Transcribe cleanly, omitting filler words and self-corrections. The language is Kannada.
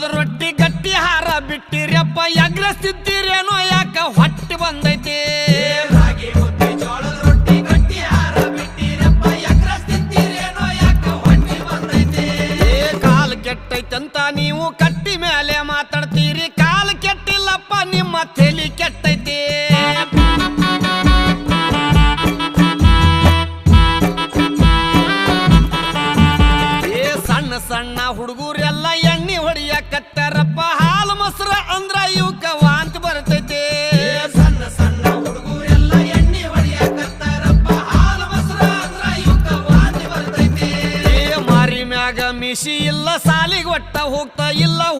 ಜೋಳದ ರೊಟ್ಟಿ ಗಟ್ಟಿ ಹಾರ ಬಿಟ್ಟಿರಪ್ಪ ಎಗ್ರಸ್ತಿದ್ದೀರೇನೋ ಯಾಕ ಹೊಟ್ಟೆ ಬಂದೈತಿ ರಾಗಿ ಮುದ್ದೆ ಜೋಳದ ರೊಟ್ಟಿ ಗಟ್ಟಿ ಹಾರ ಬಿಟ್ಟಿರಪ್ಪ ಎಗ್ರಸ್ತಿದ್ದೀರೇನೋ ಯಾಕ ಹೊಟ್ಟೆ ಬಂದೈತಿ ಕಾಲು ಕೆಟ್ಟೈತಂತ ನೀವು ಕಟ್ಟಿ ಮೇಲೆ ಮಾತಾಡ್ತೀರಿ ಕಾಲು ಕೆಟ್ಟಿಲ್ಲಪ್ಪ ನಿಮ್ಮ ತಲೆ ಕೆಟ್ಟೈತಿ ಸಣ್ಣ ಸಣ್ಣ ಹುಡುಗರೆಲ್ಲ ಎಣ್ಣೆ ಹೊಡಿಯಕತ್ತಾರಪ್ಪ ಹಾಲು ಮೊಸರ ಅಂದ್ರ ಇವಕ್ಕ ವಾಂತಿ ಬರ್ತೈತಿ ಸಣ್ಣ ಸಣ್ಣ ಹುಡುಗರೆಲ್ಲ ಎಣ್ಣೆ ಹೊಡಿಯಕತ್ತಾರಪ್ಪ ಹಾಲು ಮೊಸರ ಅಂದ್ರ ಇವಕ್ಕ ವಾಂತಿ ಬರ್ತೈತಿ ಮಾರಿ ಮ್ಯಾಗ ಮಿಸಿ ಇಲ್ಲ ಸಾಲಿಗೆ ಒಟ್ಟ ಹೋಗ್ತಾ ಇಲ್ಲ